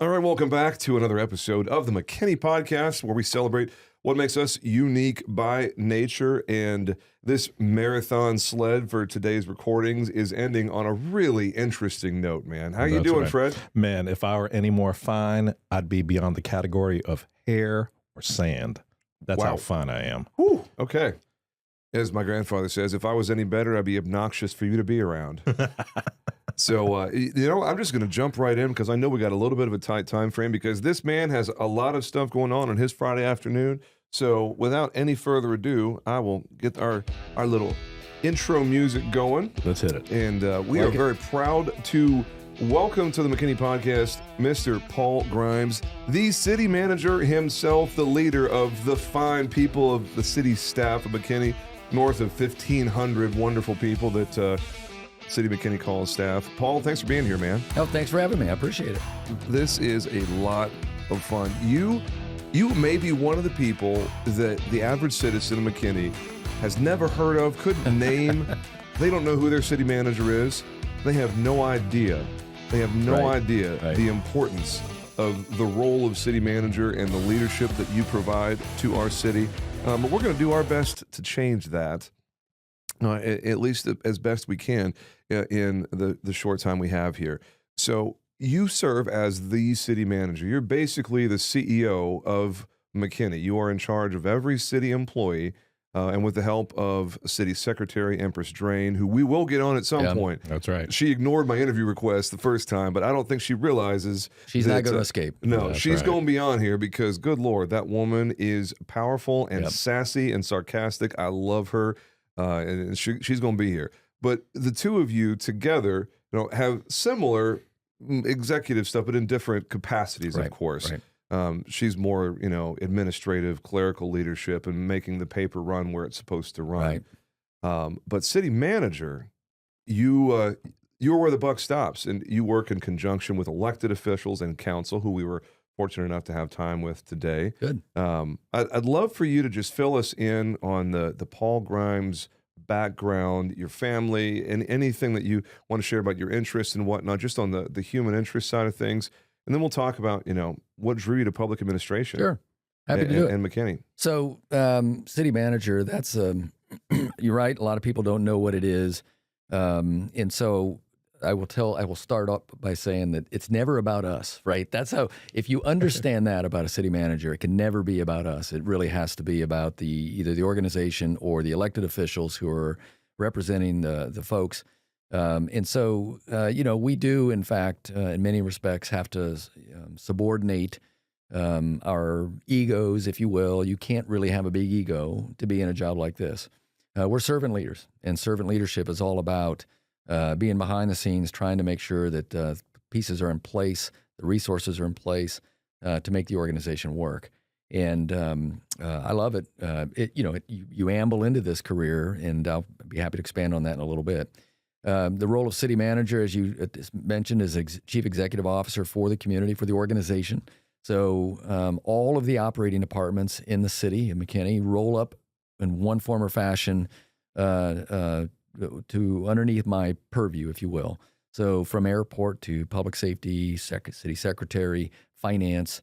All right, welcome back to another episode of the McKinney Podcast, where we celebrate what makes us unique by nature. And this marathon sled for today's recordings is ending on a really interesting note, man. How you doing, right. Fred? Man, if I were any more fine, I'd be beyond the category of hair or sand. That's Wow. how fine I am. Whew, okay. As my grandfather says, if I was any better, I'd be obnoxious for you to be around. So, I'm just going to jump right in because I know we got a little bit of a tight time frame because this man has a lot of stuff going on his Friday afternoon. So, without any further ado, I will get our little intro music going. Let's hit it. And we are very proud to welcome to the McKinney Podcast, Mr. Paul Grimes, the city manager himself, the leader of the fine people of the city staff of McKinney, north of 1,500 wonderful people that City McKinney calls staff. Paul, thanks for being here, man. Oh, thanks for having me. I appreciate it. This is a lot of fun. You may be one of the people that the average citizen of McKinney has never heard of, couldn't name. They don't know who their city manager is. They have no idea. They have no idea the importance of the role of city manager and the leadership that you provide to our city. But we're going to do our best to change that, at least as best we can in the short time we have here. So you serve as the city manager. You're basically the CEO of McKinney. You are in charge of every city employee, and with the help of City Secretary Empress Drain, who we will get on at some point. That's right. She ignored my interview request the first time, but I don't think she realizes She's not going to escape. No, That's she's right. going to be on here because, good Lord, that woman is powerful and sassy and sarcastic. I love her, and she's going to be here. But the two of you together, have similar executive stuff, but in different capacities, of course. Right. She's more, administrative, clerical leadership and making the paper run where it's supposed to run. Right. But city manager, you're where the buck stops, and you work in conjunction with elected officials and council, who we were fortunate enough to have time with today. Good. I'd love for you to just fill us in on the Paul Grimes background, your family, and anything that you want to share about your interests and whatnot, just on the human interest side of things. And then we'll talk about, what drew you to public administration. Sure. Happy to do it. And McKinney. So, city manager, that's, you're right. A lot of people don't know what it is. And so I will start up by saying that it's never about us, right? That's how, if you understand that about a city manager, it can never be about us. It really has to be about either the organization or the elected officials who are representing the folks. And so, we do, in fact, in many respects, have to subordinate our egos, if you will. You can't really have a big ego to be in a job like this. We're servant leaders, and servant leadership is all about being behind the scenes, trying to make sure that pieces are in place, the resources are in place to make the organization work. And I love it. You amble into this career, and I'll be happy to expand on that in a little bit. The role of city manager, as you mentioned, is chief executive officer for the community, for the organization. So all of the operating departments in the city of McKinney roll up in one form or fashion to underneath my purview, if you will. So from airport to public safety, city secretary, finance,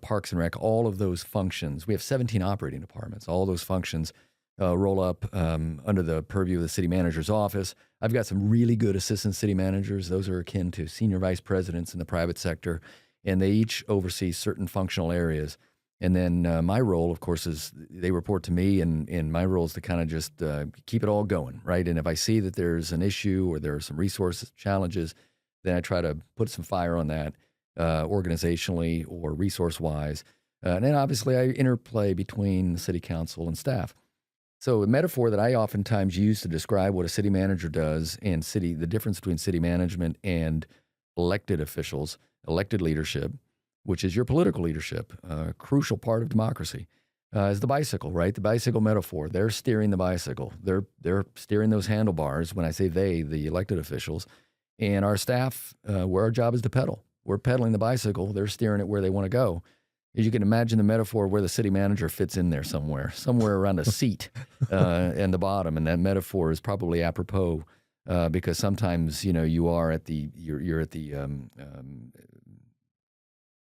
parks and rec, all of those functions. We have 17 operating departments. All those functions roll up under the purview of the city manager's office. I've got some really good assistant city managers. Those are akin to senior vice presidents in the private sector, and they each oversee certain functional areas. And then my role, of course, is they report to me, and my role is to kind of just keep it all going, right? And if I see that there's an issue or there are some resource challenges, then I try to put some fire on that organizationally or resource-wise. And then obviously I interplay between the city council and staff. So a metaphor that I oftentimes use to describe what a city manager does and the difference between city management and elected officials, elected leadership, which is your political leadership, a crucial part of democracy, is the bicycle, right? The bicycle metaphor. They're steering the bicycle. They're steering those handlebars. When I say they, the elected officials, and our staff, where our job is to pedal. We're pedaling the bicycle. They're steering it where they want to go. As you can imagine, the metaphor where the city manager fits in there somewhere around a seat and the bottom. And that metaphor is probably apropos because sometimes, you're at the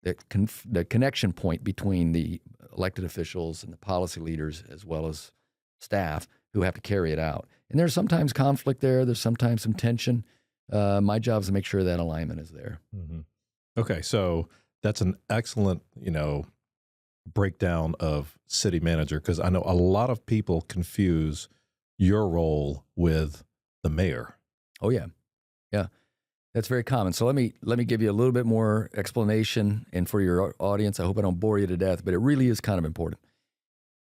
the connection point between the elected officials and the policy leaders, as well as staff who have to carry it out. And there's sometimes conflict there. There's sometimes some tension. My job is to make sure that alignment is there. Mm-hmm. Okay, so that's an excellent, breakdown of city manager, because I know a lot of people confuse your role with the mayor. Oh yeah, yeah, that's very common. So let me give you a little bit more explanation, and for your audience, I hope I don't bore you to death, but it really is kind of important.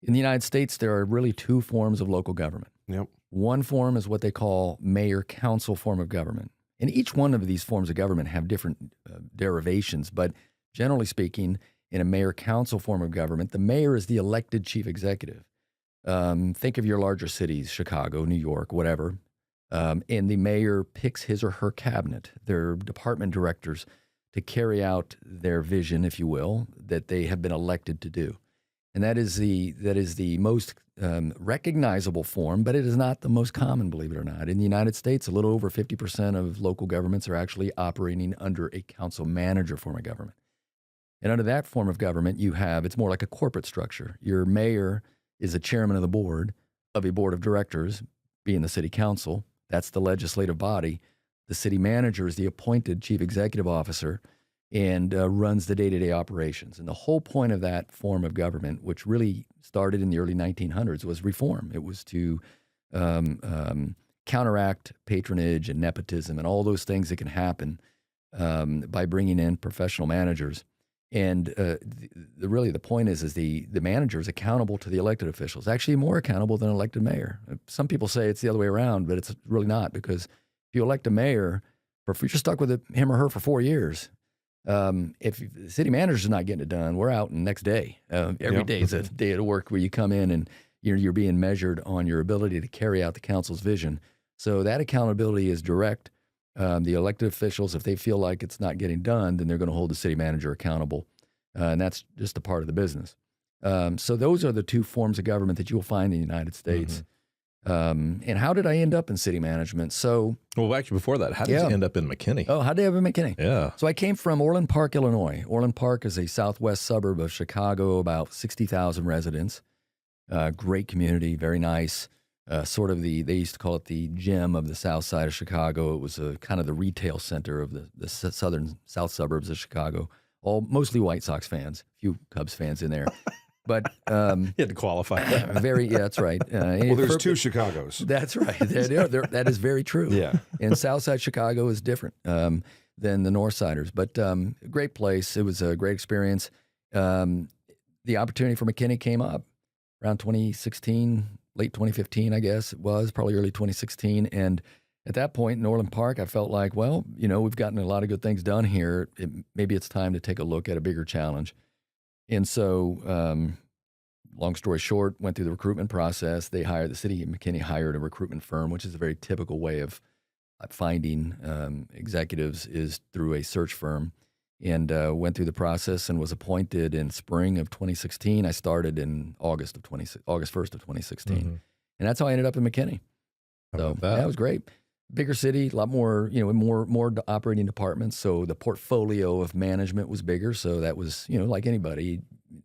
In the United States, there are really two forms of local government. Yep. One form is what they call mayor-council form of government. And each one of these forms of government have different derivations, but generally speaking, in a mayor-council form of government, the mayor is the elected chief executive. Think of your larger cities, Chicago, New York, whatever, and the mayor picks his or her cabinet, their department directors, to carry out their vision, if you will, that they have been elected to do. And that is the most recognizable form, but it is not the most common, believe it or not. In the United States, a little over 50% of local governments are actually operating under a council manager form of government. And under that form of government, it's more like a corporate structure. Your mayor is the chairman of the board of a board of directors, being the city council. That's the legislative body. The city manager is the appointed chief executive officer and runs the day-to-day operations. And the whole point of that form of government, which really started in the early 1900s, was reform. It was to counteract patronage and nepotism and all those things that can happen by bringing in professional managers. And really the point is the manager is accountable to the elected officials, actually more accountable than an elected mayor. Some people say it's the other way around, but it's really not, because if you elect a mayor, if you're stuck with him or her for 4 years, if the city manager's not getting it done, we're out the next day. Every day is a day of work where you come in and you're being measured on your ability to carry out the council's vision. So that accountability is direct. The elected officials, if they feel like it's not getting done, then they're going to hold the city manager accountable. And that's just a part of the business. So those are the two forms of government that you will find in the United States. And how did I end up in city management? Well, actually, before that, how did you end up in McKinney? Oh, how did I end up in McKinney? Yeah. So I came from Orland Park, Illinois. Orland Park is a southwest suburb of Chicago, about 60,000 residents. Great community, very nice. Sort of they used to call it the gem of the south side of Chicago. It was kind of the retail center of the south suburbs of Chicago. Mostly White Sox fans, a few Cubs fans in there. But you had to qualify that. That's right. Well, there's two Chicagos. That's right. That is very true. Yeah. And Southside Chicago is different than the Northsiders. But great place. It was a great experience. The opportunity for McKinney came up around 2016, late 2015, I guess it was, probably early 2016. And at that point in Orland Park, I felt like, well, we've gotten a lot of good things done here. Maybe it's time to take a look at a bigger challenge. And so, long story short, went through the recruitment process. The city of McKinney hired a recruitment firm, which is a very typical way of finding executives, is through a search firm. And went through the process and was appointed in spring of 2016. I started in August 1st of 2016. And that's how I ended up in McKinney. So that was great. Bigger city, a lot more, more operating departments. So the portfolio of management was bigger. So that was, like anybody,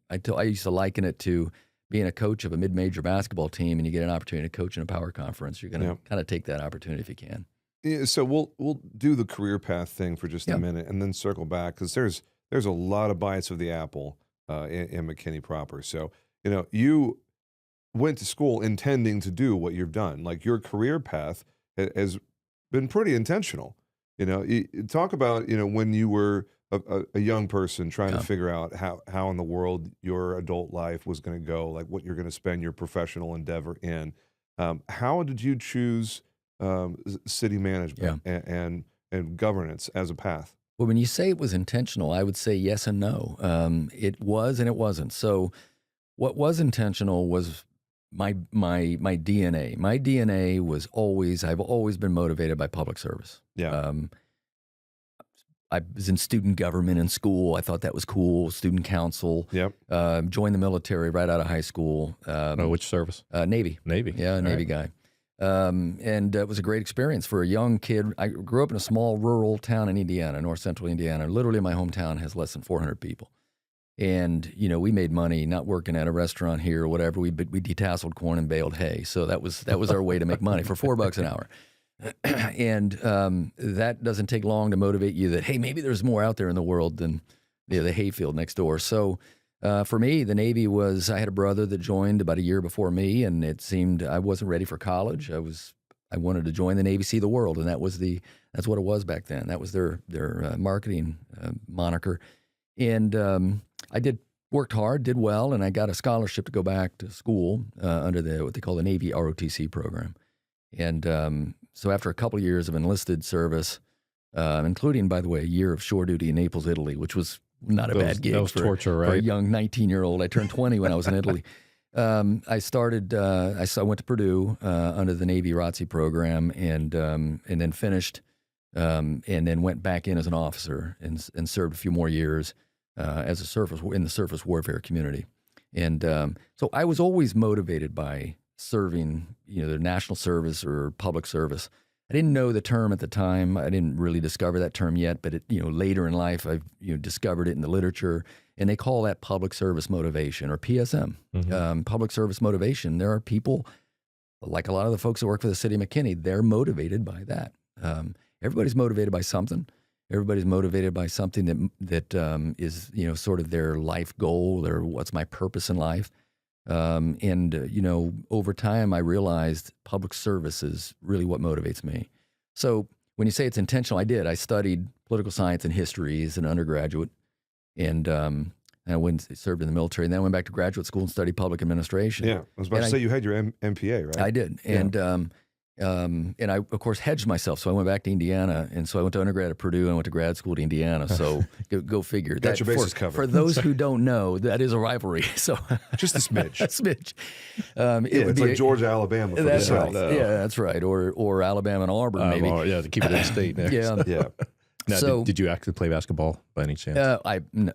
I used to liken it to being a coach of a mid-major basketball team, and you get an opportunity to coach in a power conference. You're going to kind of take that opportunity if you can. Yeah, so we'll do the career path thing for just a minute and then circle back, because there's a lot of bites of the apple in McKinney proper. So, you went to school intending to do what you've done. Like, your career path has been pretty intentional. You talk about, when you were a young person trying to figure out how in the world your adult life was going to go, like what you're going to spend your professional endeavor in. How did you choose city management and governance as a path? Well, when you say it was intentional, I would say yes and no. It was and it wasn't. So what was intentional was my DNA. My DNA was I've always been motivated by public service. Yeah. I was in student government in school. I thought that was cool. Student council. Yep. Joined the military right out of high school. Which service? Navy. Navy. Yeah, All Navy guy. And it was a great experience for a young kid. I grew up in a small rural town in Indiana, north central Indiana. Literally, my hometown has less than 400 people. And, we made money not working at a restaurant here or whatever. We detasseled corn and baled hay. So that was our way to make money for $4 an hour. And that doesn't take long to motivate you that, hey, maybe there's more out there in the world than the hayfield next door. So for me, the Navy I had a brother that joined about a year before me, and it seemed I wasn't ready for college. I wanted to join the Navy, see the world, and that's what it was back then. That was their marketing moniker. And I worked hard, did well, and I got a scholarship to go back to school under what they call the Navy ROTC program. And so after a couple of years of enlisted service, including, by the way, a year of shore duty in Naples, Italy, which was not a bad gig torture, for a young 19-year-old. I turned 20 when I was in Italy. I went to Purdue under the Navy ROTC program, and then finished, and then went back in as an officer and served a few more years as in the surface warfare community. And so I was always motivated by serving, the national service or public service. I didn't know the term at the time. I didn't really discover that term yet, but later in life, I've discovered it in the literature, and they call that public service motivation, or PSM. Mm-hmm. Public service motivation. There are people, like a lot of the folks that work for the city of McKinney, they're motivated by that. Everybody's motivated by something. Everybody's motivated by something that is sort of their life goal, or what's my purpose in life. Over time, I realized public service is really what motivates me. So when you say it's intentional, I did. I studied political science and history as an undergraduate, and I served in the military, and then I went back to graduate school and studied public administration. Yeah, I was about to say you had your MPA, right? I did, and I, of course, hedged myself. So I went back to Indiana, and so I went to undergrad at Purdue and went to grad school to Indiana. So go figure. Got your bases covered. For those who don't know, that is a rivalry. So just a smidge. A smidge. It's like Georgia, Alabama. For that's the right. South. Yeah, that's right. Or Alabama and Auburn, maybe. To keep it in state next. Yeah. Now, So- did you actually play basketball by any chance?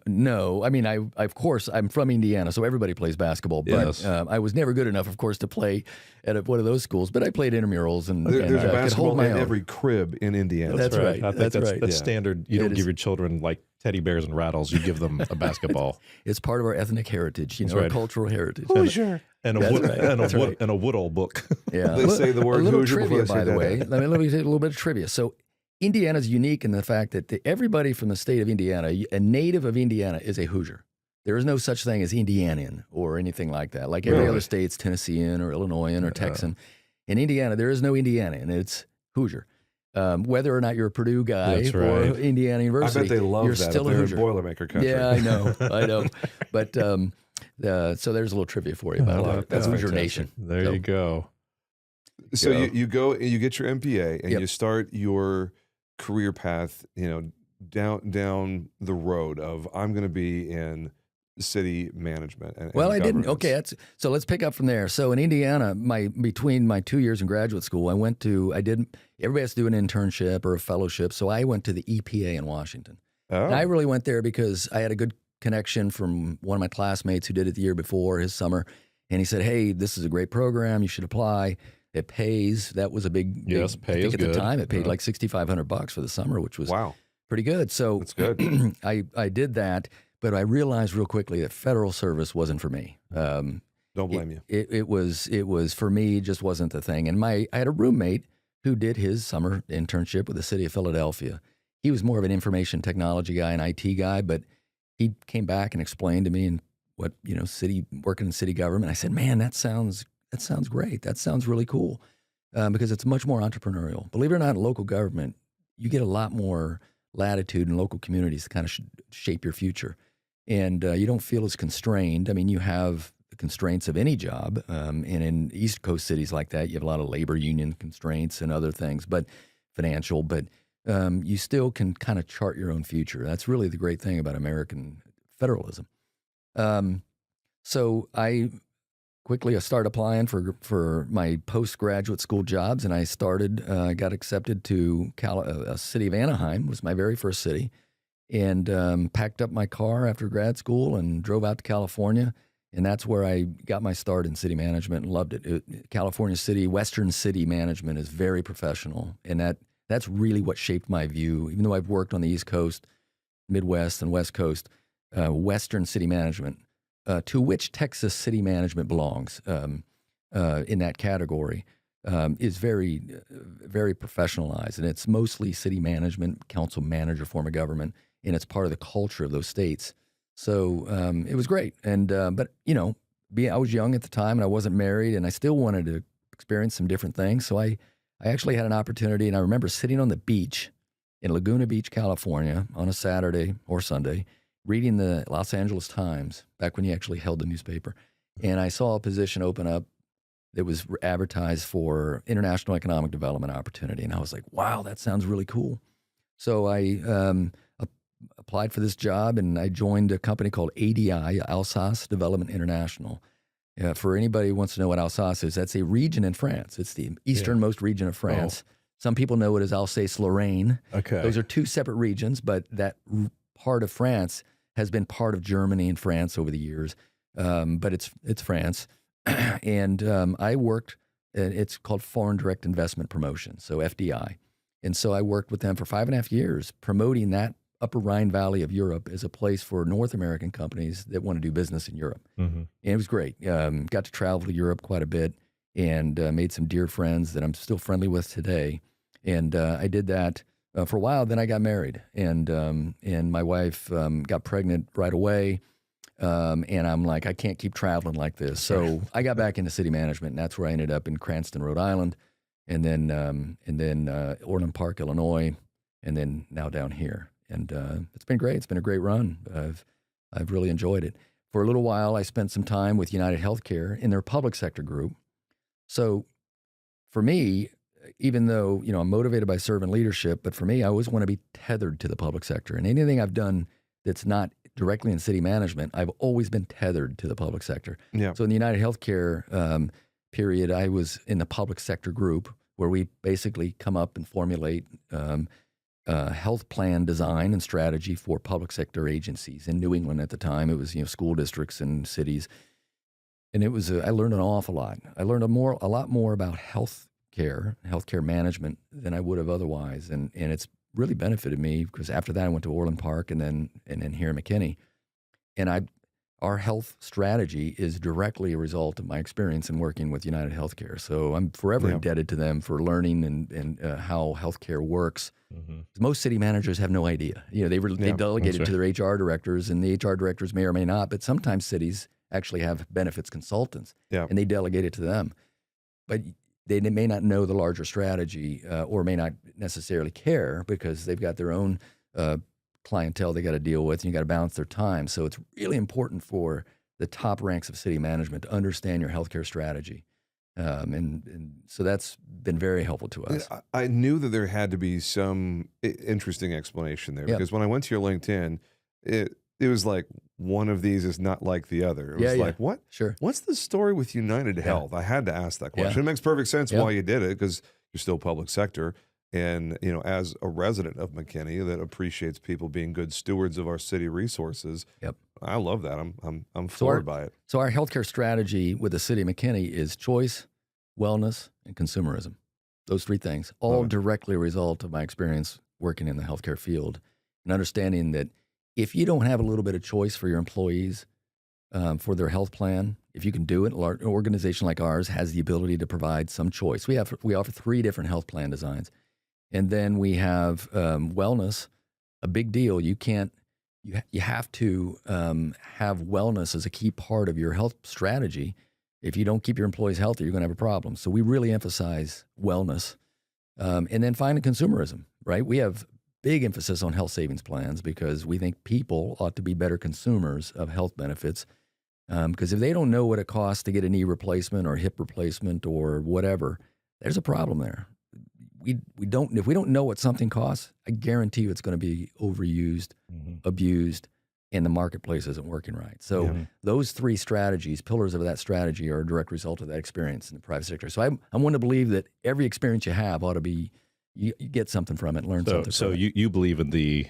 No. I mean, of course, I'm from Indiana, so everybody plays basketball. But Yes. I was never good enough, of course, to play at one of those schools. But I played intramurals and There's a could basketball hold my in own. every crib in Indiana. That's right. I think That's right. That's Yeah. standard. You It don't is. give your children like teddy bears and rattles. You give them a basketball It's part of our ethnic heritage, That's our right. cultural heritage. Hoosier. and a That's wood right. and a That's wood right. and a Woodall book. Yeah, They say the word a little Hoosier before trivia, they say by the that. way. Let me say a little bit of trivia. So, Indiana's unique in the fact that everybody from the state of Indiana, a native of Indiana, is a Hoosier. There is no such thing as Indianian or anything like that. Like every Really? other state's Tennessean or Illinoisan or Texan. In Indiana, there is no Indianian. It's Hoosier. Whether or not you're a Purdue guy That's or right. Indiana I University, bet they love you're that still up a there in Hoosier. Boilermaker country. Yeah, I know. But so there's a little trivia for you about That's Hoosier fantastic. Nation. There So- you go. So Go. you go and you get your MPA and Yep. you start your career path, down the road of I'm going to be in city management. And Well, I didn't. governance. Okay, so let's pick up from there. So in Indiana, between my 2 years in graduate school, everybody has to do an internship or a fellowship. So I went to the EPA in Washington. Oh. And I really went there because I had a good connection from one of my classmates who did it the year before, his summer. And he said, hey, this is a great program. You should apply. It pays. That was a big, Yes, pay I think is at good. the time, it paid Yeah. like $6,500 for the summer, which was Wow, pretty good. So that's good. I did that, but I realized real quickly that federal service wasn't for me. Don't blame you. It was for me, just wasn't the thing. And I had a roommate who did his summer internship with the city of Philadelphia. He was more of an information technology guy, an IT guy, but he came back and explained to me and what, working in city government. I said, man, that sounds great. That sounds really cool because it's much more entrepreneurial. Believe it or not, in local government, you get a lot more latitude in local communities to kind of shape your future. And you don't feel as constrained. I mean, you have the constraints of any job. And in East Coast cities like that, you have a lot of labor union constraints and other things, but financial. But you still can kind of chart your own future. That's really the great thing about American federalism. So I quickly started applying for my postgraduate school jobs, and I got accepted to a city of Anaheim, was my very first city, and packed up my car after grad school and drove out to California And that's where I got my start in city management and loved it. California city, Western city management is very professional. And that's really what shaped my view. Even though I've worked on the East Coast, Midwest, and West Coast, Western city management, to which Texas city management belongs in that category, is very, very professionalized. And it's mostly city management, council manager form of government, and it's part of the culture of those states. So it was great. And but, I was young at the time and I wasn't married and I still wanted to experience some different things. So I actually had an opportunity, and I remember sitting on the beach in Laguna Beach, California on a Saturday or Sunday, reading the Los Angeles Times, back when you actually held the newspaper. And I saw a position open up that was advertised for international economic development opportunity. And I was like, wow, that sounds really cool. So I applied for this job, and I joined a company called ADI, Alsace Development International. For anybody who wants to know what Alsace is, that's a region in France. It's the easternmost region of France. Oh. Some people know it as Alsace-Lorraine. Okay. Those are two separate regions, but that part of France has been part of Germany and France over the years. But it's France. And I worked, it's called Foreign Direct Investment Promotion, so FDI. And so I worked with them for 5.5 years, promoting that Upper Rhine Valley of Europe as a place for North American companies that want to do business in Europe. Mm-hmm. And it was great. Got to travel to Europe quite a bit and made some dear friends that I'm still friendly with today. And I did that for a while. Then I got married, and my wife got pregnant right away. And I'm like, I can't keep traveling like this. So I got back into city management, and that's where I ended up in Cranston, Rhode Island, and then Orland Park, Illinois, and then now down here. And it's been great. It's been a great run. I've really enjoyed it. For a little while, I spent some time with United Healthcare in their public sector group. So for me, even though, I'm motivated by servant leadership, but for me, I always want to be tethered to the public sector. And anything I've done that's not directly in city management, I've always been tethered to the public sector. Yeah. So in the United Healthcare period, I was in the public sector group where we basically come up and formulate health plan design and strategy for public sector agencies. In New England at the time, it was school districts and cities. And it was I learned an awful lot. I learned a lot more about healthcare management than I would have otherwise. And it's really benefited me because after that I went to Orland Park and then here at McKinney. And our health strategy is directly a result of my experience in working with United Healthcare. So I'm forever indebted to them for learning and how healthcare works. Mm-hmm. Most city managers have no idea. They delegate it to their HR directors, and the HR directors may or may not, but sometimes cities actually have benefits consultants, and they delegate it to them. But they may not know the larger strategy or may not necessarily care because they've got their own clientele they got to deal with, and you got to balance their time. So it's really important for the top ranks of city management to understand your healthcare strategy. And so that's been very helpful to us. I knew that there had to be some interesting explanation there because when I went to your LinkedIn, it was like one of these is not like the other. It was like, what? Sure. What's the story with United Health? I had to ask that question. It makes perfect sense why you did it because you're still public sector. And, as a resident of McKinney that appreciates people being good stewards of our city resources, I love that. I'm floored by it. So our healthcare strategy with the city of McKinney is choice, wellness, and consumerism. Those three things, all directly a result of my experience working in the healthcare field and understanding that if you don't have a little bit of choice for your employees for their health plan, if you can do it, an organization like ours has the ability to provide some choice. We offer 3 different health plan designs. And then we have wellness, a big deal. You have to have wellness as a key part of your health strategy. If you don't keep your employees healthy, you're going to have a problem. So we really emphasize wellness. And then finally, consumerism, right? We have big emphasis on health savings plans because we think people ought to be better consumers of health benefits. Because if they don't know what it costs to get a knee replacement or hip replacement or whatever, there's a problem there. If we don't know what something costs, I guarantee you it's going to be overused, abused, and the marketplace isn't working right. So those 3 strategies, pillars of that strategy, are a direct result of that experience in the private sector. So I'm one to believe that every experience you have ought to be, you get something from it, learn something from it. So you believe in the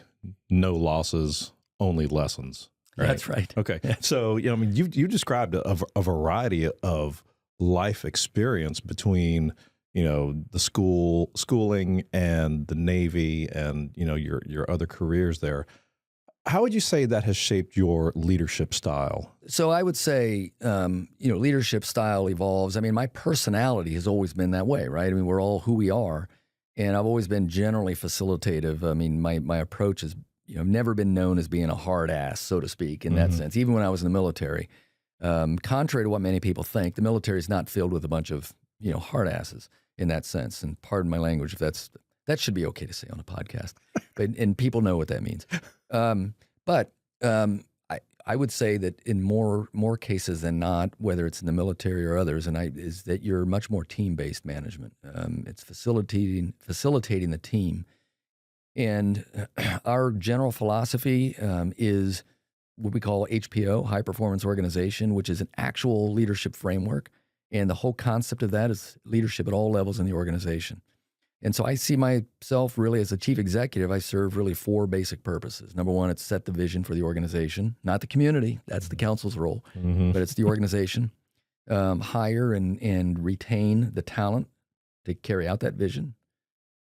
no losses, only lessons right? That's right. Okay. So, I mean, you described a variety of life experience between, the schooling and the Navy and, your other careers there. How would you say that has shaped your leadership style? So I would say, leadership style evolves. I mean, my personality has always been that way, right? I mean, we're all who we are. And I've always been generally facilitative. I mean, my approach is, I've never been known as being a hard ass, so to speak, in that sense, even when I was in the military. Contrary to what many people think, the military is not filled with a bunch of, hard asses in that sense. And pardon my language, if that should be okay to say on a podcast, and people know what that means. But I would say that in more cases than not, whether it's in the military or others, is that you're much more team-based management. It's facilitating the team. And our general philosophy is what we call HPO, High Performance Organization, which is an actual leadership framework. And the whole concept of that is leadership at all levels in the organization. And so I see myself really as a chief executive. I serve really 4 basic purposes. Number one, it's set the vision for the organization, not the community. That's the council's role, but it's the organization. Hire and retain the talent to carry out that vision.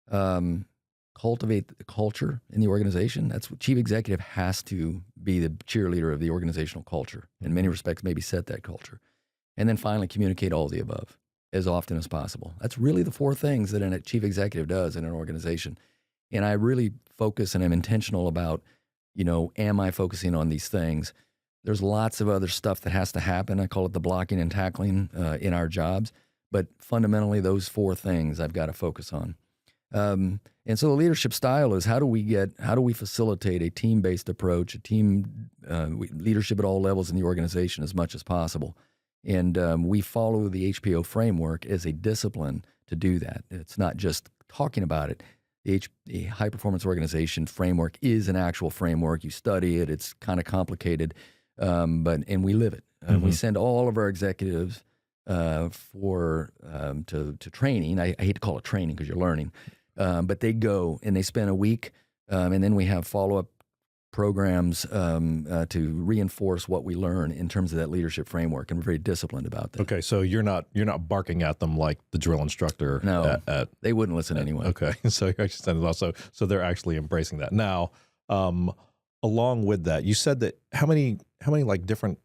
Cultivate the culture in the organization. That's what chief executive has to be, the cheerleader of the organizational culture. In many respects, maybe set that culture. And then finally, communicate all of the above as often as possible. That's really the 4 things that a chief executive does in an organization. And I really focus and am intentional about, am I focusing on these things? There's lots of other stuff that has to happen. I call it the blocking and tackling in our jobs. But fundamentally, those 4 things I've got to focus on. And so the leadership style is how do we facilitate a team-based approach, leadership at all levels in the organization as much as possible. And we follow the HPO framework as a discipline to do that. It's not just talking about it. The High Performance Organization framework is an actual framework. You study it. It's kind of complicated, and we live it. We send all of our executives to training. I hate to call it training because you're learning, but they go and they spend a week, and then we have follow-up programs to reinforce what we learn in terms of that leadership framework, and we're very disciplined about that. Okay, so you're not barking at them like the drill instructor. No, they wouldn't listen anyway. Okay, so you're actually sending it also, so they're actually embracing that. Now, along with that, you said that how many like different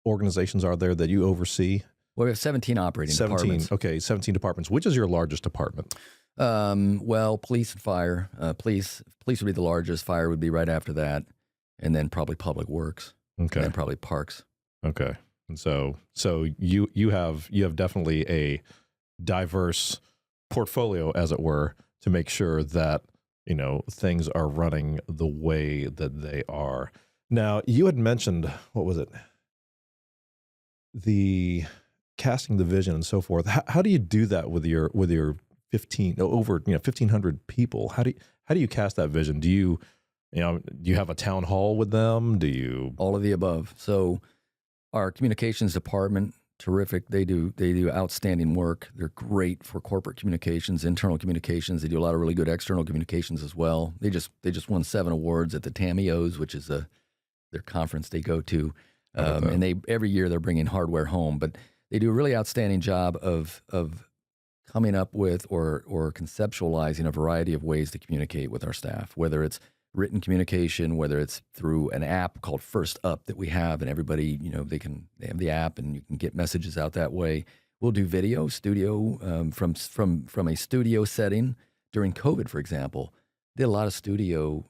organizations are there that you oversee? Well, we have 17 operating departments. Okay, 17 departments. Which is your largest department? Well, police and fire. Police would be the largest. Fire would be right after that. And then probably public works. Okay. And then probably parks. Okay. And so you have definitely a diverse portfolio, as it were, to make sure that, things are running the way that they are. Now, you had mentioned, what was it? The casting the vision and so forth. How do you do that with your 1,500 people? How do you cast that vision? Do you have a town hall with them? Do you? All of the above. So our communications department, terrific. They do outstanding work. They're great for corporate communications, internal communications. They do a lot of really good external communications as well. They just won 7 awards at the TAMIOs, which is their conference they go to. And every year they're bringing hardware home, but they do a really outstanding job of coming up with or conceptualizing a variety of ways to communicate with our staff, whether it's written communication, whether it's through an app called First Up that we have, and everybody, they have the app and you can get messages out that way. We'll do studio from a studio setting during COVID, for example. Did a lot of studio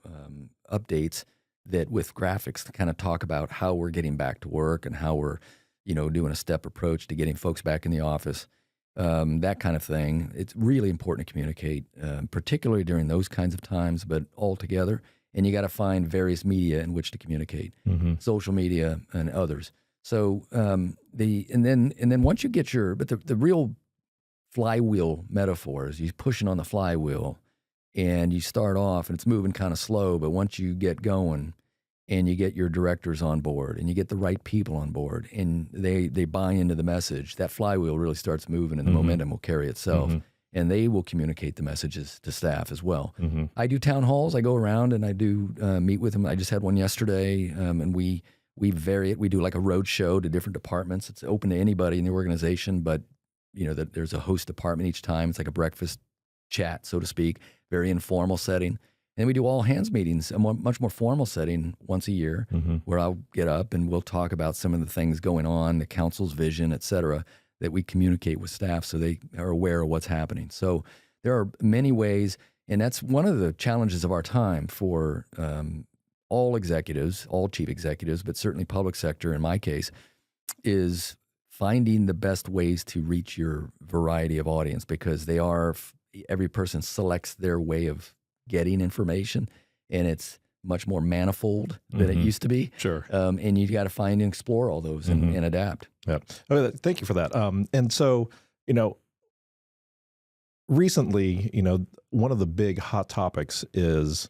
updates that with graphics to kind of talk about how we're getting back to work and how we're, doing a step approach to getting folks back in the office. That kind of thing. It's really important to communicate, particularly during those kinds of times, but all together. And you got to find various media in which to communicate, social media and others. So and then once you get the real flywheel metaphor is you pushing on the flywheel, and you start off and it's moving kind of slow, but once you get going, and you get your directors on board and you get the right people on board and they buy into the message, that flywheel really starts moving and the momentum will carry itself and they will communicate the messages to staff as well. I do town halls. I go around and I do meet with them. I just had one yesterday and we We vary it. We do like a road show to different departments. It's open to anybody in the organization, but there's a host department each time. It's like a breakfast chat, so to speak, very informal setting. And we do all hands meetings, a much more formal setting once a year, where I'll get up and we'll talk about some of the things going on, the council's vision, et cetera, that we communicate with staff so they are aware of what's happening. So there are many ways, and that's one of the challenges of our time for all executives, all chief executives, but certainly public sector in my case, is finding the best ways to reach your variety of audience, because every person selects their way of getting information, and it's much more manifold than it used to be. Sure. And you got to find and explore all those and adapt. Yeah. Thank you for that. And so, recently, one of the big hot topics has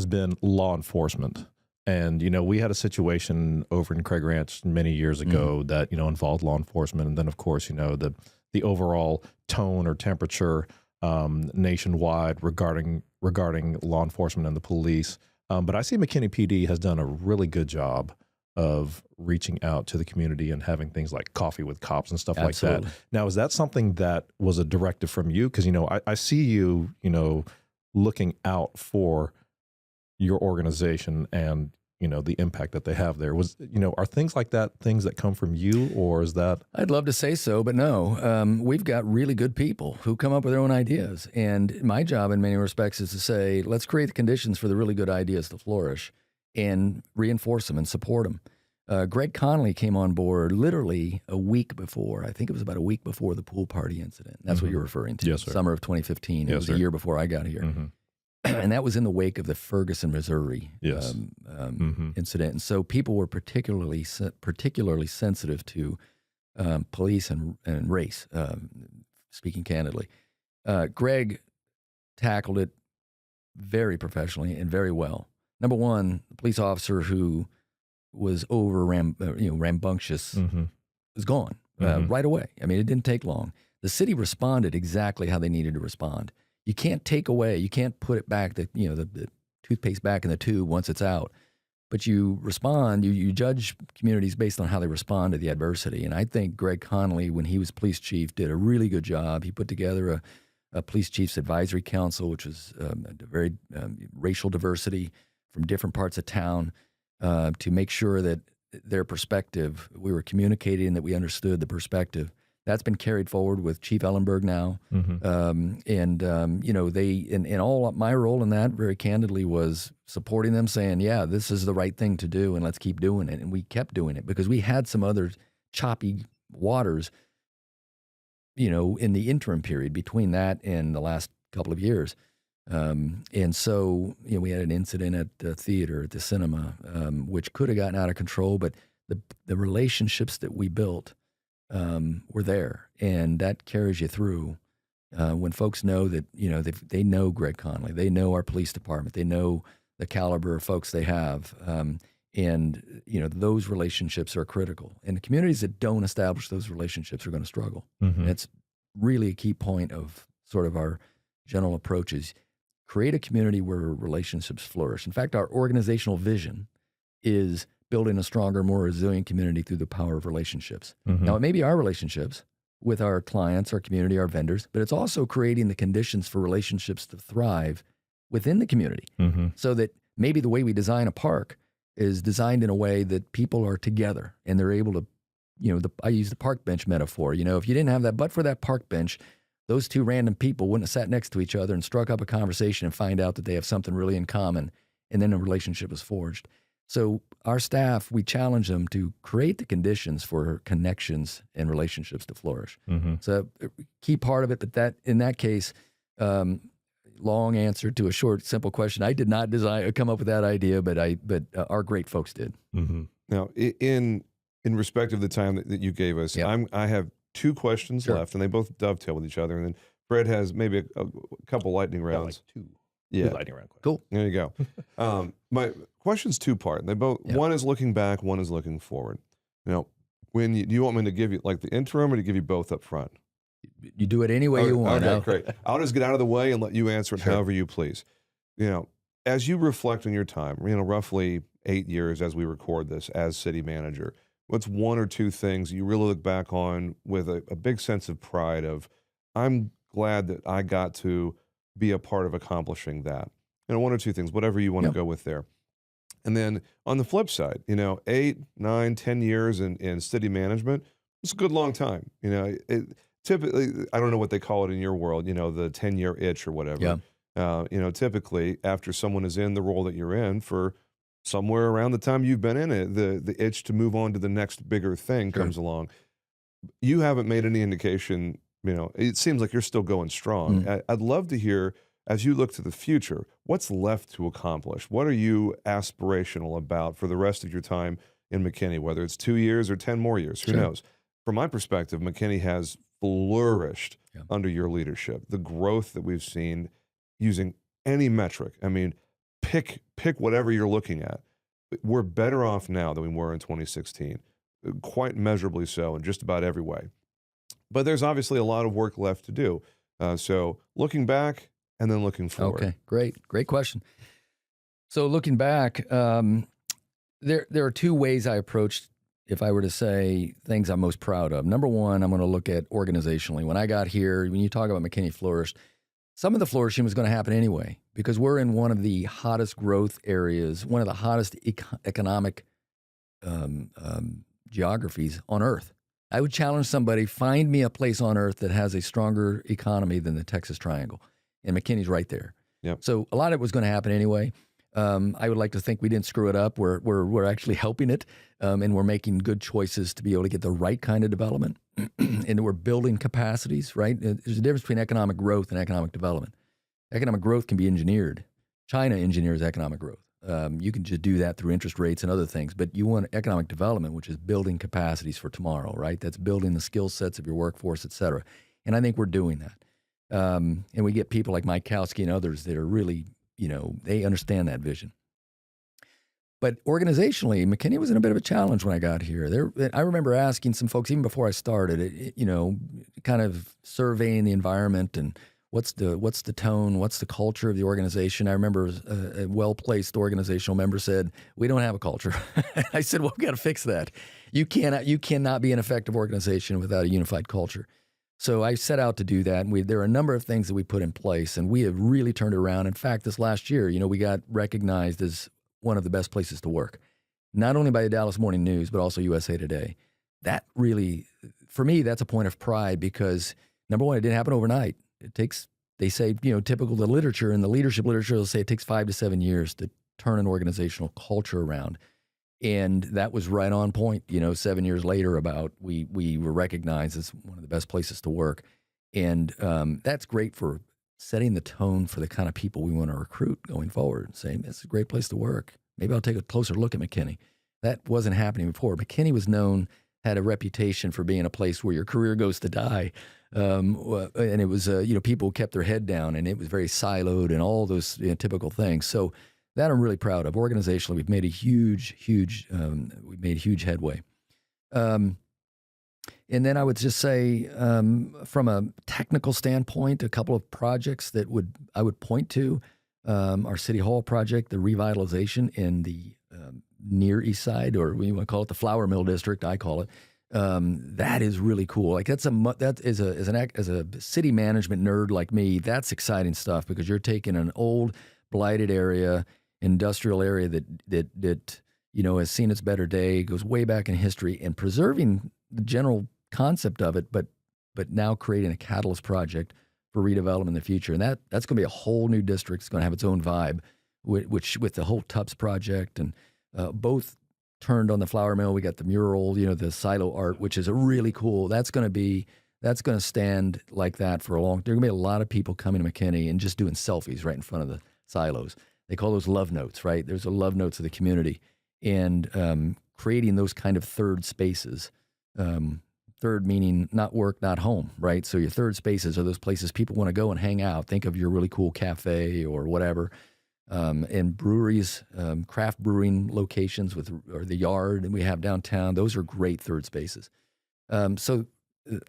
been law enforcement. And, we had a situation over in Craig Ranch many years ago that, involved law enforcement. And then, of course, the overall tone or temperature nationwide regarding law enforcement and the police. But I see McKinney PD has done a really good job of reaching out to the community and having things like coffee with cops and stuff Absolutely. like that. Now, is that something that was a directive from you? Because, I see you, looking out for your organization and, the impact that they have there. Are things like that things that come from you, or is that? I'd love to say so, but no. We've got really good people who come up with their own ideas. And my job in many respects is to say, let's create the conditions for the really good ideas to flourish and reinforce them and support them. Greg Connolly came on board literally a week before. I think it was about a week before the pool party incident. That's what you're referring to. Yes, sir. Summer of 2015. It was a year before I got here. And that was in the wake of the Ferguson, Missouri incident. And so people were particularly sensitive to police and race, speaking candidly. Greg tackled it very professionally and very well. Number one, the police officer who was rambunctious was gone right away. I mean, it didn't take long. The city responded exactly how they needed to respond. You can't take away, you can't put it back, the toothpaste back in the tube once it's out. But you respond, you judge communities based on how they respond to the adversity. And I think Greg Connolly, when he was police chief, did a really good job. He put together a police chief's advisory council, which was very racial diversity from different parts of town, to make sure that their perspective, we were communicating that we understood the perspective. That's been carried forward with Chief Ellenberg now. And all my role in that, very candidly, was supporting them, saying, yeah, this is the right thing to do, and let's keep doing it. And we kept doing it because we had some other choppy waters, in the interim period between that and the last couple of years. And so, we had an incident at the theater, at the cinema, which could have gotten out of control, but the relationships that we built were there, and that carries you through. When folks know that, they know Greg Connolly, they know our police department, they know the caliber of folks they have, and those relationships are critical. And the communities that don't establish those relationships are going to struggle. And it's really a key point of sort of our general approach is create a community where relationships flourish. In fact, our organizational vision is building a stronger, more resilient community through the power of relationships. Now, it may be our relationships with our clients, our community, our vendors, but it's also creating the conditions for relationships to thrive within the community. So that maybe the way we design a park is designed in a way that people are together and they're able to, I use the park bench metaphor. If you didn't have that, but for that park bench, those two random people wouldn't have sat next to each other and struck up a conversation and find out that they have something really in common, and then a relationship is forged. So our staff, we challenge them to create the conditions for connections and relationships to flourish. So a key part of it, but in that case, long answer to a short, simple question. I did not come up with that idea, but our great folks did. Now, in respect of the time that you gave us, I have two questions left, and they both dovetail with each other. And then Fred has maybe a couple lightning rounds. Like two. Yeah. Lightning round. Cool. There you go. My question's two-part. They both one is looking back, one is looking forward. Now, do you want me to give you like the interim, or to give you both up front? You do it any way you want. Okay, great. I'll just get out of the way and let you answer it however you please. as you reflect on your time, roughly 8 years as we record this as city manager, what's one or two things you really look back on with a big sense of pride of, I'm glad that I got to be a part of accomplishing that? One or two things, whatever you want to go with there. And then on the flip side, 8, 9, 10 years in city management, it's a good long time. Typically, I don't know what they call it in your world, the 10-year itch or whatever. Yeah. Typically after someone is in the role that you're in for somewhere around the time you've been in it, the itch to move on to the next bigger thing comes along. You haven't made any indication, it seems like you're still going strong. I'd love to hear, as you look to the future, what's left to accomplish? What are you aspirational about for the rest of your time in McKinney, whether it's 2 years or 10 more years? Who knows? From my perspective, McKinney has flourished under your leadership. The growth that we've seen using any metric, pick whatever you're looking at. We're better off now than we were in 2016, quite measurably so in just about every way. But there's obviously a lot of work left to do. So looking back and then looking forward. Okay, great question. So looking back, there are two ways I approached, if I were to say things I'm most proud of. Number one, I'm going to look at organizationally. When I got here, when you talk about McKinney flourished, some of the flourishing was going to happen anyway, because we're in one of the hottest growth areas, one of the hottest economic geographies on earth. I would challenge somebody, find me a place on earth that has a stronger economy than the Texas Triangle. And McKinney's right there. Yep. So a lot of it was going to happen anyway. I would like to think we didn't screw it up. We're actually helping it, and we're making good choices to be able to get the right kind of development. And we're building capacities, right? There's a difference between economic growth and economic development. Economic growth can be engineered. China engineers economic growth. You can just do that through interest rates and other things, but you want economic development, which is building capacities for tomorrow, right? That's building the skill sets of your workforce, et cetera. And I think we're doing that. And we get people like Mike Kowski and others that are really, they understand that vision. But organizationally, McKinney was in a bit of a challenge when I got here. I remember asking some folks, even before I started, kind of surveying the environment and what's the tone, what's the culture of the organization. I remember a well-placed organizational member said, "We don't have a culture." I said, "Well, we've got to fix that. You cannot be an effective organization without a unified culture." So I set out to do that, and there are a number of things that we put in place, and we have really turned it around. In fact, this last year, we got recognized as one of the best places to work, not only by the Dallas Morning News, but also USA Today. That really, for me, that's a point of pride because, number one, it didn't happen overnight. It takes, they say, typical the literature, in the leadership literature, they'll say it takes 5 to 7 years to turn an organizational culture around. And that was right on point, 7 years later about we were recognized as one of the best places to work. And that's great for setting the tone for the kind of people we want to recruit going forward, saying it's a great place to work. Maybe I'll take a closer look at McKinney. That wasn't happening before. McKinney was had a reputation for being a place where your career goes to die. And it was, people kept their head down and it was very siloed and all those typical things. So that I'm really proud of. Organizationally, we've made a huge headway. And then I would just say, from a technical standpoint, a couple of projects that I would point to, our City Hall project, the revitalization in the near East Side, or we want to call it the Flour Mill District, I call it. That is really cool. Like as a city management nerd like me, that's exciting stuff because you're taking an old blighted area, industrial area that has seen its better day, goes way back in history, and preserving the general concept of it, but now creating a catalyst project for redevelopment in the future. And that's going to be a whole new district. It's going to have its own vibe, which with the whole Tubbs project and both turned on the flour mill. We got the mural, the silo art, which is a really cool. That's going to stand like that for a long. There are going to be a lot of people coming to McKinney and just doing selfies right in front of the silos. They call those love notes, right? There's a love notes of the community, and creating those kind of third spaces. Third meaning not work, not home, right? So your third spaces are those places people want to go and hang out. Think of your really cool cafe or whatever. And breweries, craft brewing locations or the yard and we have downtown. Those are great third spaces. So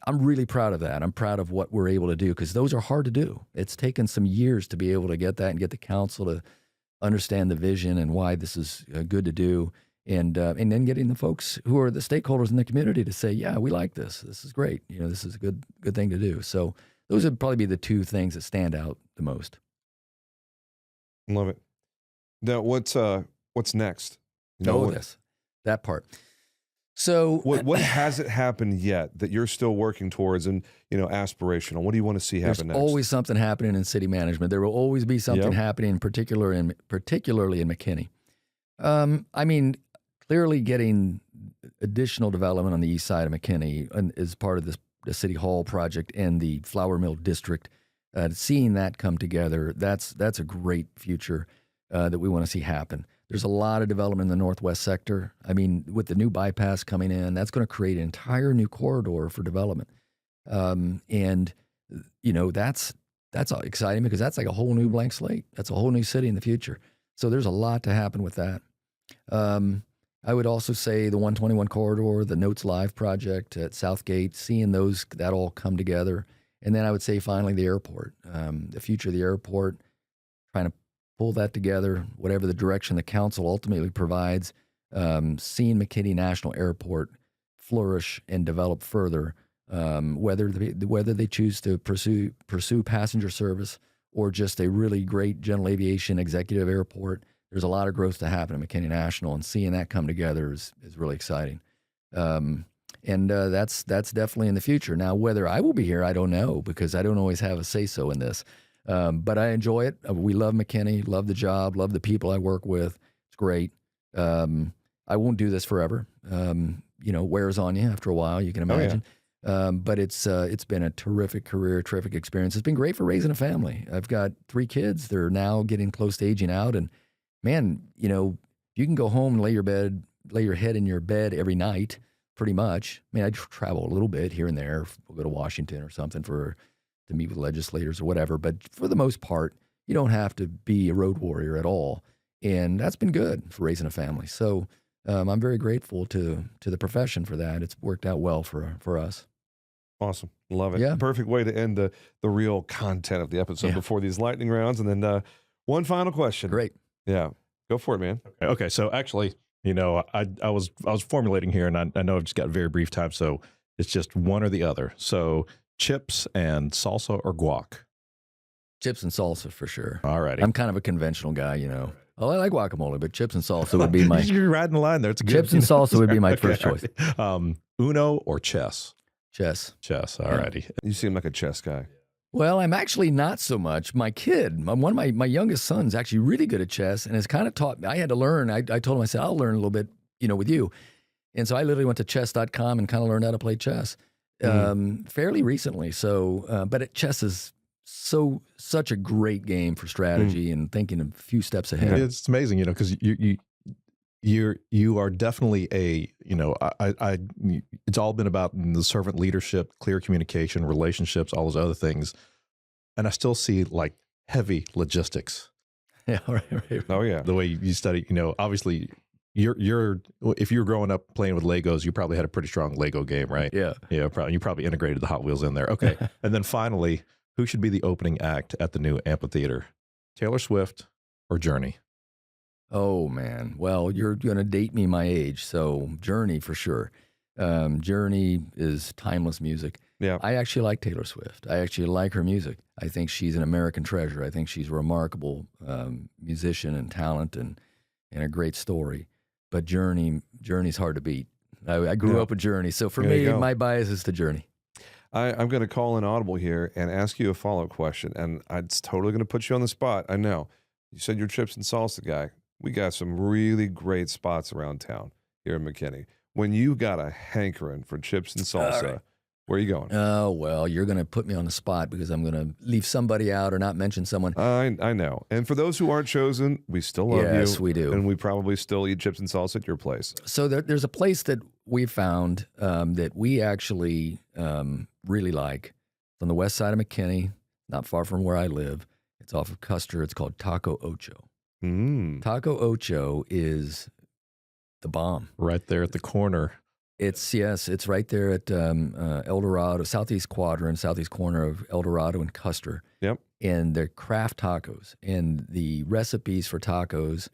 I'm really proud of that. I'm proud of what we're able to do because those are hard to do. It's taken some years to be able to get that and get the council understand the vision and why this is good to do. And then getting the folks who are the stakeholders in the community to say, yeah, we like this. This is great. This is a good thing to do. So those would probably be the two things that stand out the most. Love it. Now, what's next? That part. So what hasn't happened yet that you're still working towards and, aspirational? What do you want to see happen next? There's always something happening in city management. There will always be something happening, particularly in McKinney. Clearly getting additional development on the east side of McKinney is part of the City Hall project and the Flour Mill District. Seeing that come together, that's a great future that we want to see happen. There's a lot of development in the northwest sector. With the new bypass coming in, that's going to create an entire new corridor for development. That's exciting because that's like a whole new blank slate. That's a whole new city in the future. So there's a lot to happen with that. I would also say the 121 corridor, the Notes Live project at Southgate, seeing that all come together. And then I would say finally the airport, the future of the airport, trying to pull that together, whatever the direction the council ultimately provides, seeing McKinney National Airport flourish and develop further, whether they choose to pursue passenger service or just a really great general aviation executive airport. There's a lot of growth to happen at McKinney National, and seeing that come together is really exciting. That's definitely in the future. Now, whether I will be here, I don't know, because I don't always have a say-so in this. But I enjoy it. We love McKinney, love the job, love the people I work with. It's great. I won't do this forever. Wears on you after a while, you can imagine. But it's been a terrific career, terrific experience. It's been great for raising a family. I've got 3 kids. They're now getting close to aging out. And man, you can go home and lay your head in your bed every night, pretty much. I travel a little bit here and there. We'll go to Washington or something to meet with legislators or whatever. But for the most part, you don't have to be a road warrior at all. And that's been good for raising a family. So I'm very grateful to the profession for that. It's worked out well for us. Awesome. Love it. Yeah. Perfect way to end the real content of the episode before these lightning rounds. And then one final question. Great. Yeah. Go for it, man. Okay. So actually, I was formulating here, and I know I've just got very brief time, so it's just one or the other. So chips and salsa or guac? Chips and salsa for sure. All righty. I'm kind of a conventional guy, Oh, I like guacamole, but chips and salsa would be my... You're riding the line there. It's good. Chips and salsa would be my first choice. Uno or chess? Chess. All righty. You seem like a chess guy. Well, I'm actually not so much. My kid, one of my youngest sons, actually really good at chess and has kind of taught me. I had to learn. I told him, I said, I'll learn a little bit, with you. And so I literally went to chess.com and kind of learned how to play chess fairly recently. So, but chess is such a great game for strategy and thinking a few steps ahead. It's amazing, because you are definitely it's all been about the servant leadership, clear communication, relationships, all those other things. And I still see like heavy logistics. Yeah. Right. Oh yeah. The way you study, obviously if you were growing up playing with Legos, you probably had a pretty strong Lego game, right? Yeah. Yeah. You probably integrated the Hot Wheels in there. Okay. And then finally, who should be the opening act at the new amphitheater? Taylor Swift or Journey? Oh, man. Well, you're going to date me my age, so Journey for sure. Journey is timeless music. Yeah. I actually like Taylor Swift. I actually like her music. I think she's an American treasure. I think she's a remarkable musician and talent and a great story. But Journey's hard to beat. I grew up with Journey, so for me, my bias is to Journey. I'm going to call an audible here and ask you a follow-up question, and it's totally going to put you on the spot. I know. You said you're chips and salsa guy. We got some really great spots around town here in McKinney. When you got a hankering for chips and salsa, where are you going? Oh, well, you're going to put me on the spot because I'm going to leave somebody out or not mention someone. I know. And for those who aren't chosen, we still love you. Yes, we do. And we probably still eat chips and salsa at your place. So there's a place that we found that we actually really like. It's on the west side of McKinney, not far from where I live. It's off of Custer. It's called Taco Ocho. Taco Ocho is the bomb. Right there at the corner It's right there at El Dorado, southeast quadrant, southeast corner of El Dorado and Custer. Yep. And they're craft tacos, and the recipes for tacos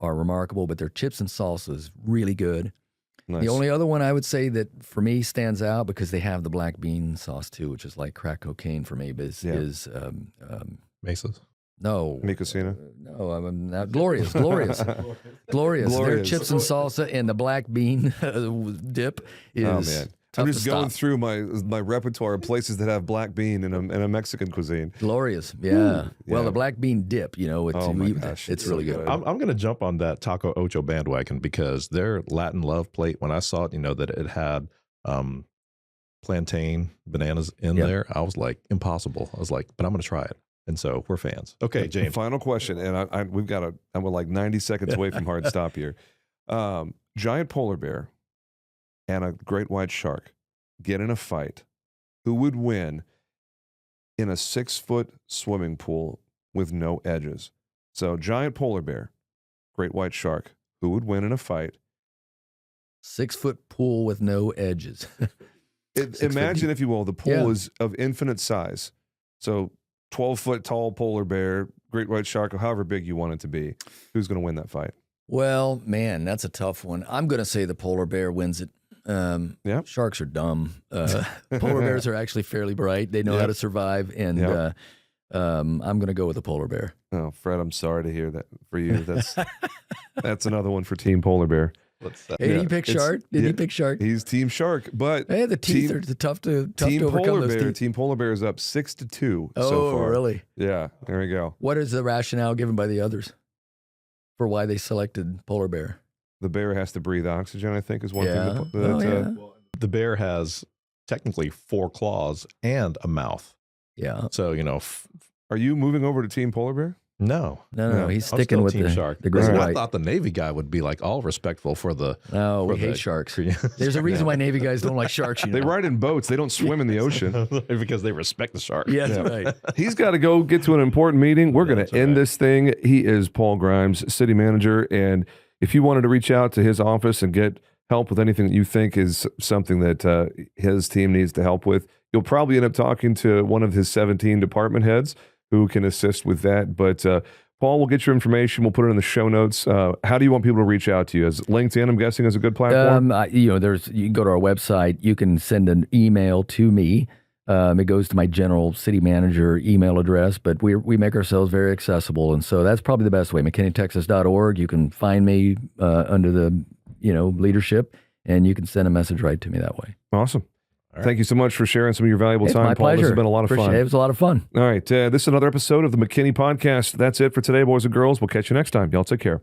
are remarkable, but their chips and salsa is really good. Nice. The only other one I would say that for me stands out, because they have the black bean sauce too, which is like crack cocaine for me, but is Mesas. no. Mi Cocina? No, I'm not. Glorious. Their chips and salsa and the black bean dip is. Oh man, tough I'm to just going stop. through my repertoire of places that have black bean in a Mexican cuisine. Glorious, yeah. Well, Yeah. the black bean dip, Oh my gosh, it's it's really so good. good. I'm going to jump on that Taco Ocho bandwagon because their Latin love plate, when I saw it, that it had plantain bananas in there, I was like, impossible. I was like, but I'm going to try it. And so we're fans. Okay, James. Final question, and I'm like 90 seconds away from hard stop here. Giant polar bear and a great white shark get in a fight. Who would win in a 6-foot swimming pool with no edges? So giant polar bear, great white shark. Who would win in a fight? 6-foot pool with no edges. Imagine, if you will, the pool is of infinite size. So 12-foot tall polar bear, great white shark, or however big you want it to be. Who's going to win that fight? Well, man, that's a tough one. I'm going to say the polar bear wins it. Sharks are dumb. Polar bears are actually fairly bright. They know how to survive, and I'm going to go with the polar bear. Oh, Fred, I'm sorry to hear that for you. That's another one for Team Polar Bear. Hey, did he pick shark? Did he pick shark? He's Team Shark, but Hey, the teeth are tough to Team overcome Polar those Bear. teeth. Team Polar Bear is up 6-2 Oh, so far. really? Yeah, there we go. What is the rationale given by the others for why they selected polar bear? The bear has to breathe oxygen, I think, is one Yeah. thing. That, The bear has technically 4 claws and a mouth. Yeah. So, Are you moving over to Team Polar Bear? no. No, he's I'm sticking still with Team the Shark. the great I white. thought the Navy guy would be like all respectful for the. No, we for hate the- sharks. There's a reason why Navy guys don't like sharks. They ride in boats. They don't swim in the ocean. because they respect the shark. Yeah, that's right. He's got to go get to an important meeting. We're going That's to end right. this thing. He is Paul Grimes, city manager. And if you wanted to reach out to his office and get help with anything that you think is something that his team needs to help with, you'll probably end up talking to one of his 17 department heads who can assist with that. But Paul, we'll get your information. We'll put it in the show notes. How do you want people to reach out to you? Is LinkedIn, I'm guessing, is a good platform? You can go to our website. You can send an email to me. It goes to my general city manager email address, but we make ourselves very accessible, and so that's probably the best way. McKinneyTexas.org. You can find me under the leadership, and you can send a message right to me that way. Awesome. Thank you so much for sharing some of your valuable It's time, my Paul. pleasure. This has been a lot of fun. It was a lot of fun. All right. This is another episode of the McKinney Podcast. That's it for today, boys and girls. We'll catch you next time. Y'all take care.